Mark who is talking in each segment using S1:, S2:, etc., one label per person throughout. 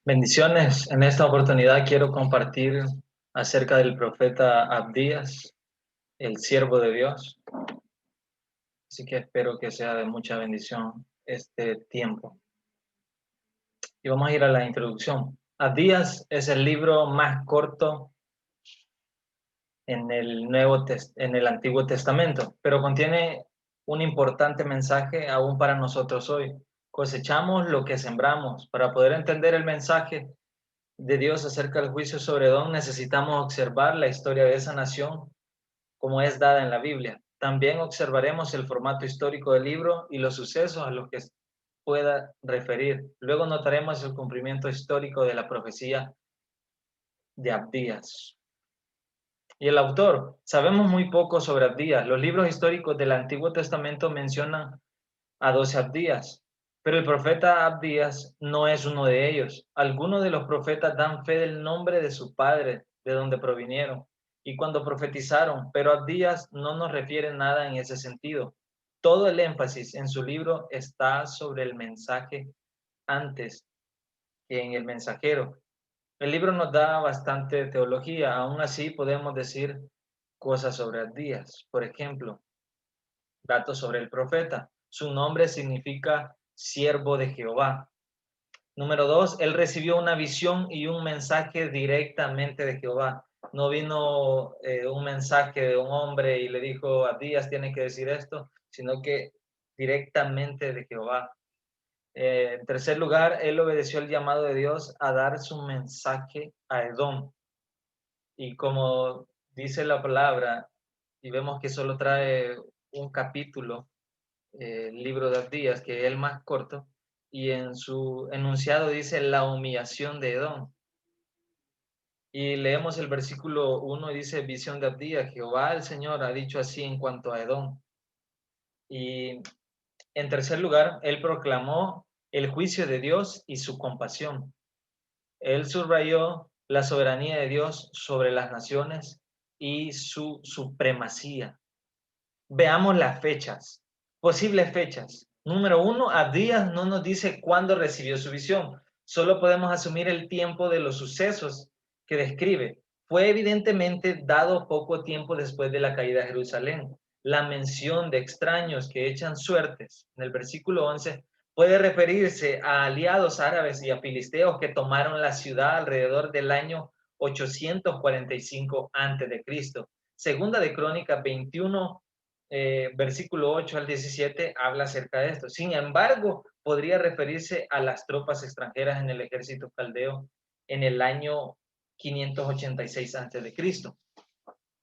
S1: Bendiciones. En esta oportunidad quiero compartir acerca del profeta Abdías, el siervo de Dios. Así que espero que sea de mucha bendición este tiempo. Y vamos a ir a la introducción. Abdías es el libro más corto en en el Antiguo Testamento, pero contiene un importante mensaje aún para nosotros hoy. Cosechamos lo que sembramos. Para poder entender el mensaje de Dios acerca del juicio sobre Edom, necesitamos observar la historia de esa nación como es dada en la Biblia. También observaremos el formato histórico del libro y los sucesos a los que pueda referir. Luego notaremos el cumplimiento histórico de la profecía de Abdías. Y el autor, sabemos muy poco sobre Abdías. Los libros históricos del Antiguo Testamento mencionan a 12 Abdías, pero el profeta Abdías no es uno de ellos. Algunos de los profetas dan fe del nombre de su padre, de donde provinieron, y cuando profetizaron, pero Abdías no nos refiere nada en ese sentido. Todo el énfasis en su libro está sobre el mensaje antes que en el mensajero. El libro nos da bastante teología, aún así podemos decir cosas sobre Abdías. Por ejemplo, datos sobre el profeta. Su nombre significa siervo de Jehová. Número dos, él recibió una visión y un mensaje directamente de Jehová. No vino un mensaje de un hombre y le dijo, Abdías tiene que decir esto, sino que directamente de Jehová. En tercer lugar, él obedeció el llamado de Dios a dar su mensaje a Edom. Y como dice la palabra, y vemos que solo trae un capítulo, el libro de Abdías, que es el más corto, y en su enunciado dice la humillación de Edom. Y leemos el versículo 1 y dice, visión de Abdías, Jehová el Señor ha dicho así en cuanto a Edom. Y en tercer lugar, él proclamó el juicio de Dios y su compasión. Él subrayó la soberanía de Dios sobre las naciones y su supremacía. Veamos las fechas, posibles fechas. Número uno, Abdías no nos dice cuándo recibió su visión. Solo podemos asumir el tiempo de los sucesos que describe. Fue evidentemente dado poco tiempo después de la caída de Jerusalén. La mención de extraños que echan suertes en el versículo 11 puede referirse a aliados árabes y a filisteos que tomaron la ciudad alrededor del año 845 a.C. Segunda de Crónicas 21 versículo 8 al 17 habla acerca de esto. Sin embargo, podría referirse a las tropas extranjeras en el ejército caldeo en el año 586 a.C.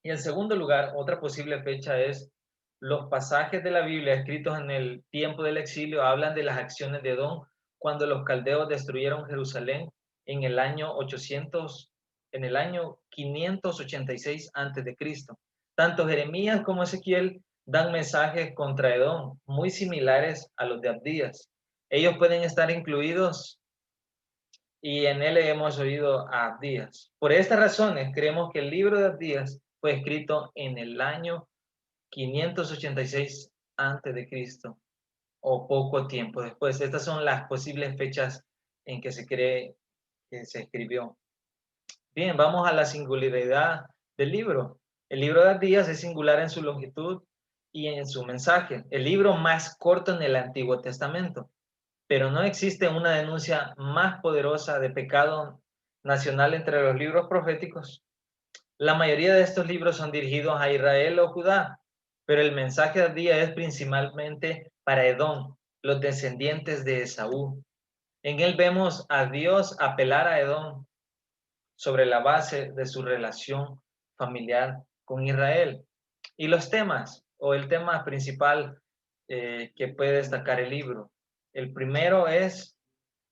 S1: Y en segundo lugar, otra posible fecha es los pasajes de la Biblia escritos en el tiempo del exilio hablan de las acciones de Edom cuando los caldeos destruyeron Jerusalén en el año 800, en el año 586 a.C. Tanto Jeremías como Ezequiel dan mensajes contra Edom muy similares a los de Abdías. Ellos pueden estar incluidos y en él hemos oído a Abdías. Por estas razones, creemos que el libro de Abdías fue escrito en el año 586 a.C. o poco tiempo después. Estas son las posibles fechas en que se cree que se escribió. Bien, vamos a la singularidad del libro. El libro de Abdías es singular en su longitud y en su mensaje. El libro más corto en el Antiguo Testamento. Pero no existe una denuncia más poderosa de pecado nacional entre los libros proféticos. La mayoría de estos libros son dirigidos a Israel o Judá, pero el mensaje del día es principalmente para Edom, los descendientes de Esaú. En él vemos a Dios apelar a Edom sobre la base de su relación familiar con Israel. Y los temas, o el tema principal que puede destacar el libro. El primero es,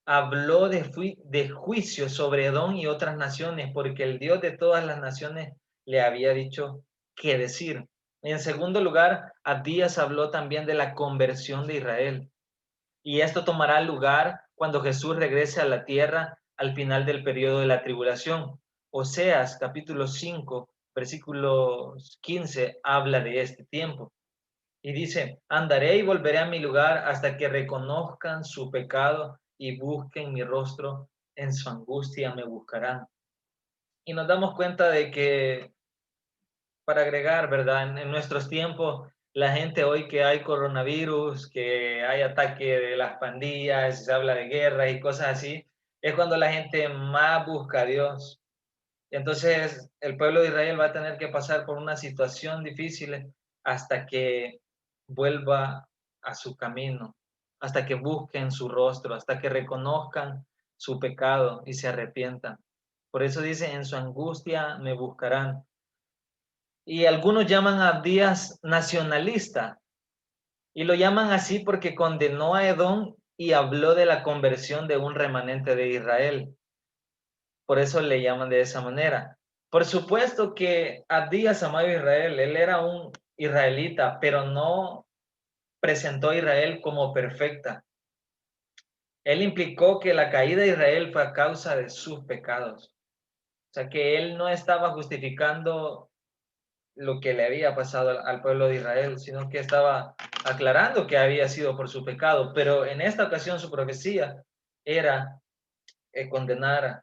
S1: habló de juicio sobre Edom y otras naciones, porque el Dios de todas las naciones le había dicho qué decir. En segundo lugar, Abdías habló también de la conversión de Israel. Y esto tomará lugar cuando Jesús regrese a la tierra al final del periodo de la tribulación. Oseas capítulo 5, versículo 15, habla de este tiempo. Y dice, andaré y volveré a mi lugar hasta que reconozcan su pecado y busquen mi rostro en su angustia me buscarán. Y nos damos cuenta de que, para agregar, ¿verdad? En nuestros tiempos, la gente hoy que hay coronavirus, que hay ataque de las pandillas, se habla de guerra y cosas así, es cuando la gente más busca a Dios. Entonces, el pueblo de Israel va a tener que pasar por una situación difícil hasta que vuelva a su camino, hasta que busquen su rostro, hasta que reconozcan su pecado y se arrepientan. Por eso dice, en su angustia me buscarán. Y algunos llaman a Abdías nacionalista, y lo llaman así porque condenó a Edom y habló de la conversión de un remanente de Israel. Por eso le llaman de esa manera. Por supuesto que Abdías amaba a Israel, él era un israelita, pero no presentó a Israel como perfecta. Él implicó que la caída de Israel fue a causa de sus pecados. O sea, que él no estaba justificando lo que le había pasado al pueblo de Israel, sino que estaba aclarando que había sido por su pecado. Pero en esta ocasión su profecía era condenar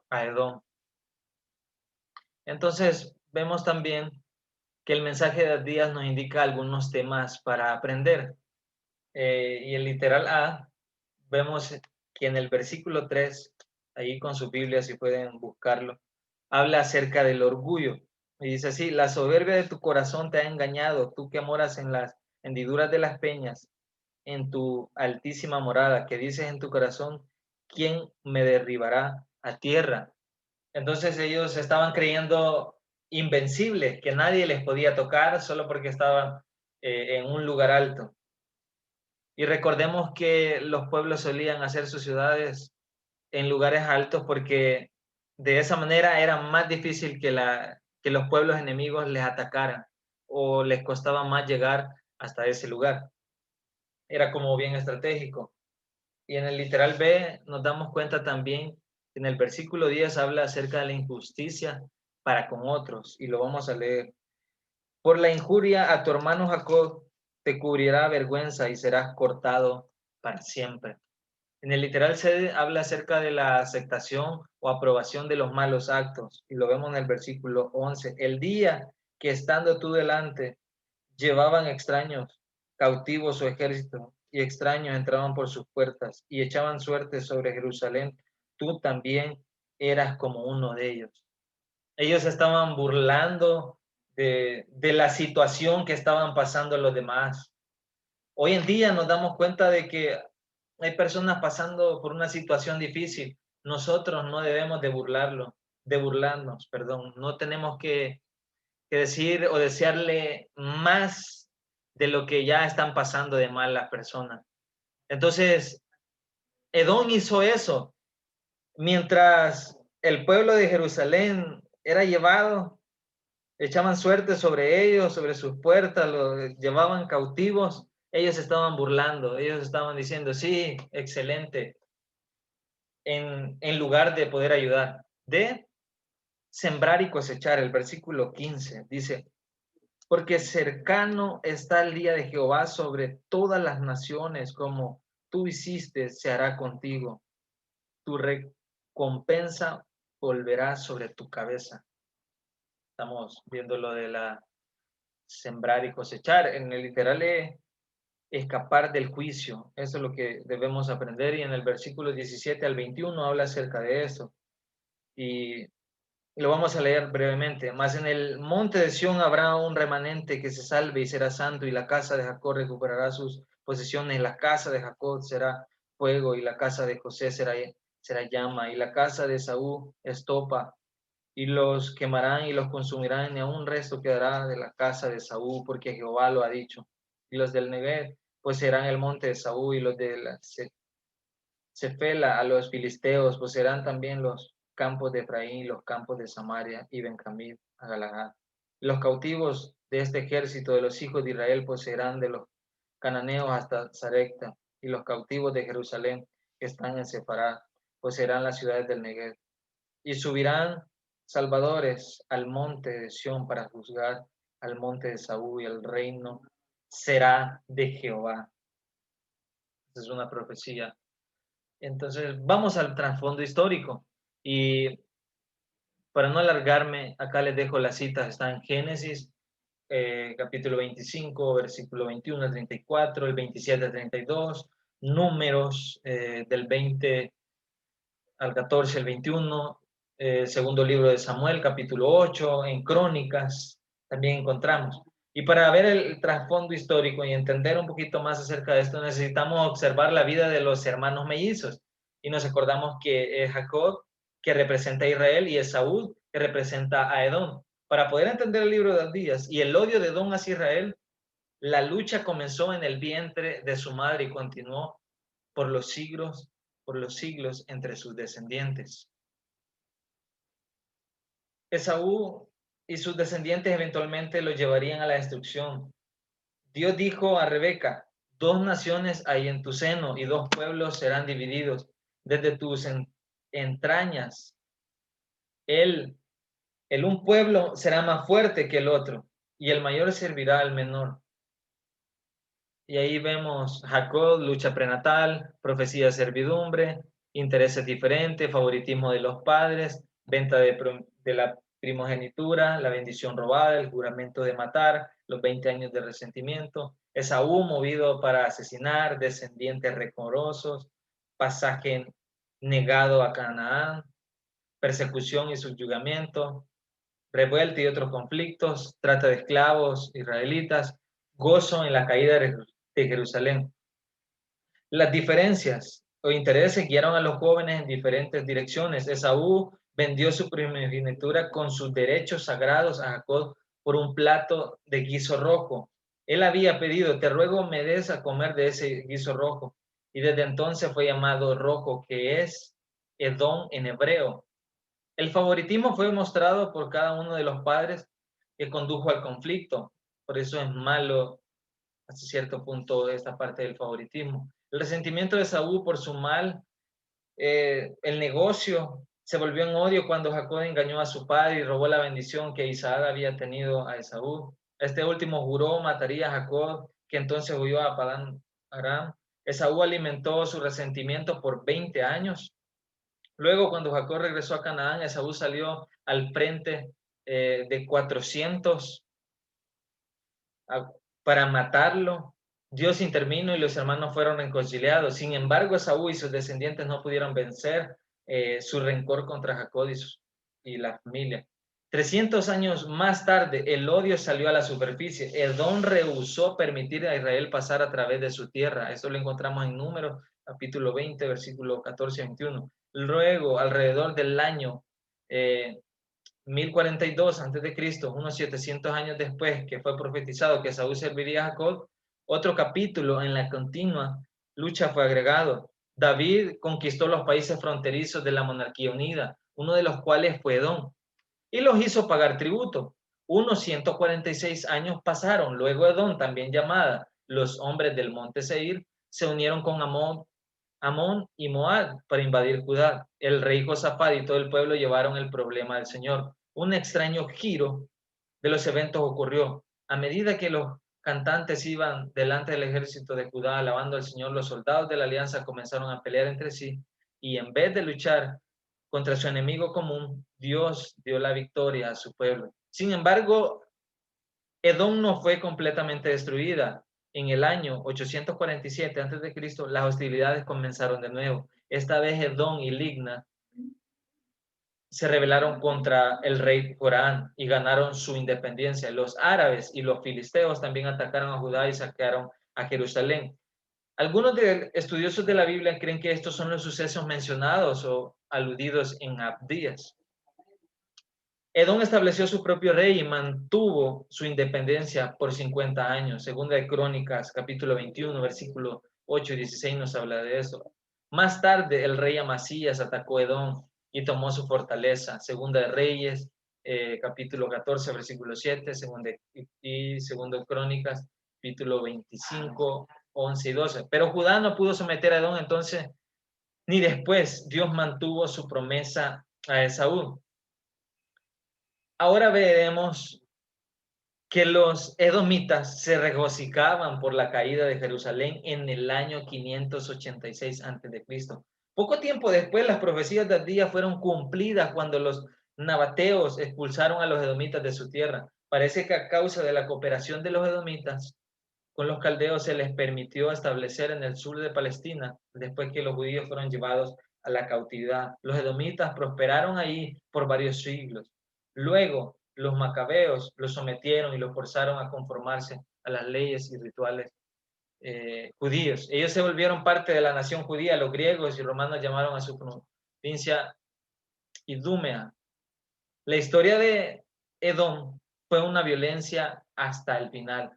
S1: a Edom. Entonces, vemos también que el mensaje de Abdías nos indica algunos temas para aprender. Y el literal A, vemos que en el versículo 3, ahí con su Biblia, si pueden buscarlo, habla acerca del orgullo. Y dice así, la soberbia de tu corazón te ha engañado, tú que moras en las hendiduras de las peñas, en tu altísima morada, que dices en tu corazón, ¿quién me derribará a tierra? Entonces ellos estaban creyendo invencibles, que nadie les podía tocar solo porque estaban en un lugar alto. Y recordemos que los pueblos solían hacer sus ciudades en lugares altos porque de esa manera era más difícil que los pueblos enemigos les atacaran o les costaba más llegar hasta ese lugar. Era como bien estratégico. Y en el literal B nos damos cuenta también que en el versículo 10 habla acerca de la injusticia para con otros, y lo vamos a leer. Por la injuria a tu hermano Jacob te cubrirá vergüenza y serás cortado para siempre. En el literal se habla acerca de la aceptación o aprobación de los malos actos, y lo vemos en el versículo 11. El día que estando tú delante llevaban extraños, cautivos su ejército, y extraños entraban por sus puertas y echaban suerte sobre Jerusalén, tú también eras como uno de ellos. Ellos estaban burlando de la situación que estaban pasando los demás. Hoy en día nos damos cuenta de que hay personas pasando por una situación difícil. Nosotros no debemos de burlarnos, perdón. No tenemos que decir o desearle más de lo que ya están pasando de mal las personas. Entonces, Edom hizo eso. Mientras el pueblo de Jerusalén era llevado, echaban suerte sobre ellos, sobre sus puertas, los llevaban cautivos, ellos estaban burlando, ellos estaban diciendo, sí, excelente, en lugar de poder ayudar. De sembrar y cosechar, el versículo 15 dice, porque cercano está el día de Jehová sobre todas las naciones, como tú hiciste, se hará contigo. Tu recompensa volverá sobre tu cabeza. Estamos viendo lo de la sembrar y cosechar. En el literal es escapar del juicio. Eso es lo que debemos aprender. Y en el versículo 17 al 21 habla acerca de eso. Y lo vamos a leer brevemente. Mas en el monte de Sión habrá un remanente que se salve y será santo, y la casa de Jacob recuperará sus posesiones. La casa de Jacob será fuego, y la casa de José será llama, y la casa de Saúl estopa, y los quemarán y los consumirán, y aún un resto quedará de la casa de Saúl, porque Jehová lo ha dicho. Y los del Negev pues serán el monte de Saúl, y los de la Cefela a los filisteos, pues serán también los campos de Efraín, los campos de Samaria y Benjamín a Galahad. Los cautivos de este ejército de los hijos de Israel pues serán de los cananeos hasta Sarepta, y los cautivos de Jerusalén que están en Separad, pues serán las ciudades del Negev. Y subirán salvadores al monte de Sión para juzgar al monte de Saúl, y el reino será de Jehová. Esa es una profecía Entonces, vamos al trasfondo histórico. Y para no alargarme, acá les dejo las citas, está en Génesis, capítulo 25, versículo 21 al 34, el 27 al 32, Números del 20 al 14 al 21, segundo libro de Samuel, capítulo 8, en Crónicas también encontramos. Y para ver el trasfondo histórico y entender un poquito más acerca de esto, necesitamos observar la vida de los hermanos mellizos. Y nos acordamos que Jacob, que representa a Israel, y Esaú, que representa a Edom. Para poder entender el libro de los días y el odio de Edom hacia Israel, la lucha comenzó en el vientre de su madre y continuó por los siglos entre sus descendientes. Esaú y sus descendientes eventualmente lo llevarían a la destrucción. Dios dijo a Rebeca, 2 naciones hay en tu seno y 2 pueblos serán divididos. Desde tus entrañas, el un pueblo será más fuerte que el otro y el mayor servirá al menor. Y ahí vemos Jacob, lucha prenatal, profecía de servidumbre, intereses diferentes, favoritismo de los padres, venta de la primogenitura, la bendición robada, el juramento de matar, los 20 años de resentimiento, Esaú movido para asesinar, descendientes recorosos, pasaje negado a Canaán, persecución y subyugamiento, revuelta y otros conflictos, trata de esclavos israelitas, gozo en la caída de Jerusalén. Las diferencias o intereses guiaron a los jóvenes en diferentes direcciones. Esaú vendió su primogenitura con sus derechos sagrados a Jacob por un plato de guiso rojo. Él había pedido, te ruego me des a comer de ese guiso rojo. Y desde entonces fue llamado rojo, que es Edom en hebreo. El favoritismo fue mostrado por cada uno de los padres que condujo al conflicto. Por eso es malo hasta cierto punto esta parte del favoritismo. El resentimiento de Saúl por su mal, el negocio se volvió en odio cuando Jacob engañó a su padre y robó la bendición que Isaac había tenido a Esaú. Este último juró mataría a Jacob, que entonces huyó a Padán Aram. Esaú alimentó su resentimiento por 20 años. Luego, cuando Jacob regresó a Canaán, Esaú salió al frente de 400 para matarlo. Dios intervino y los hermanos fueron reconciliados. Sin embargo, Esaú y sus descendientes no pudieron vencer su rencor contra Jacob y la familia. 300 años más tarde, el odio salió a la superficie. Edom rehusó permitir a Israel pasar a través de su tierra. Eso lo encontramos en Números, capítulo 20, versículo 14 a 21. Luego, alrededor del año 1042 antes de Cristo, unos 700 años después que fue profetizado que Saúl serviría a Jacob, otro capítulo en la continua lucha fue agregado. David conquistó los países fronterizos de la monarquía unida, uno de los cuales fue Edom, y los hizo pagar tributo. Unos 146 años pasaron, luego Edom, también llamada los hombres del monte Seir, se unieron con Amón y Moab para invadir Judá. El rey Josafat y todo el pueblo llevaron el problema del Señor. Un extraño giro de los eventos ocurrió. A medida que los cantantes iban delante del ejército de Judá alabando al Señor, los soldados de la alianza comenzaron a pelear entre sí y en vez de luchar contra su enemigo común, Dios dio la victoria a su pueblo. Sin embargo, Edom no fue completamente destruida. En el año 847 a.C., las hostilidades comenzaron de nuevo. Esta vez Edom y Libna se rebelaron contra el rey Joram y ganaron su independencia. Los árabes y los filisteos también atacaron a Judá y saquearon a Jerusalén. Algunos estudiosos de la Biblia creen que estos son los sucesos mencionados o aludidos en Abdías. Edom estableció su propio rey y mantuvo su independencia por 50 años. Segunda de Crónicas, capítulo 21, versículo 8 y 16 nos habla de eso. Más tarde, el rey Amasías atacó Edom y tomó su fortaleza. Segunda de Reyes, capítulo 14, versículo 7, segunda de Crónicas, capítulo 25, 11 y 12. Pero Judá no pudo someter a Edom, entonces, ni después Dios mantuvo su promesa a Esaú. Ahora veremos que los edomitas se regocijaban por la caída de Jerusalén en el año 586 a.C. Poco tiempo después, las profecías de Abdías fueron cumplidas cuando los nabateos expulsaron a los edomitas de su tierra. Parece que a causa de la cooperación de los edomitas con los caldeos se les permitió establecer en el sur de Palestina, después que los judíos fueron llevados a la cautividad. Los edomitas prosperaron ahí por varios siglos. Luego, los macabeos los sometieron y los forzaron a conformarse a las leyes y rituales judíos. Ellos se volvieron parte de la nación judía. Los griegos y romanos llamaron a su provincia Idumea. La historia de Edom fue una violencia hasta el final.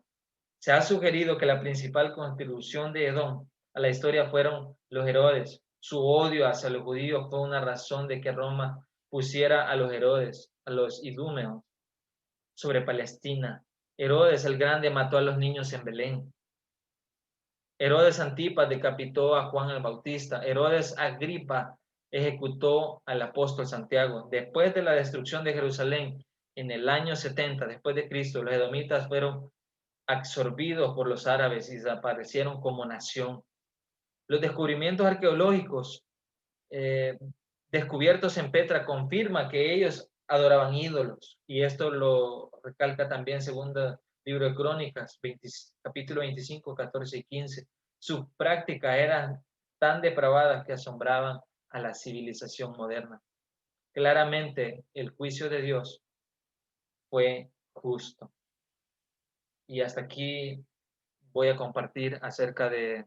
S1: Se ha sugerido que la principal contribución de Edom a la historia fueron los Herodes. Su odio hacia los judíos fue una razón de que Roma pusiera a los Herodes, a los idúmeos, sobre Palestina. Herodes el Grande mató a los niños en Belén. Herodes Antipas decapitó a Juan el Bautista. Herodes Agripa ejecutó al apóstol Santiago. Después de la destrucción de Jerusalén, en el año 70 después de Cristo, los edomitas fueron absorbidos por los árabes y desaparecieron como nación. Los descubrimientos arqueológicos descubiertos en Petra confirman que ellos adoraban ídolos, y esto lo recalca también segundo libro de Crónicas, capítulo 25, 14 y 15. Sus prácticas eran tan depravadas que asombraban a la civilización moderna. Claramente el juicio de Dios fue justo. Y hasta aquí voy a compartir acerca de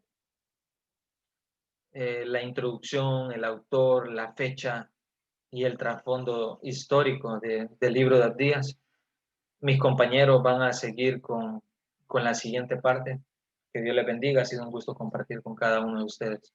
S1: la introducción, el autor, la fecha y el trasfondo histórico del libro de Abdías. Mis compañeros van a seguir con la siguiente parte. Que Dios les bendiga. Ha sido un gusto compartir con cada uno de ustedes.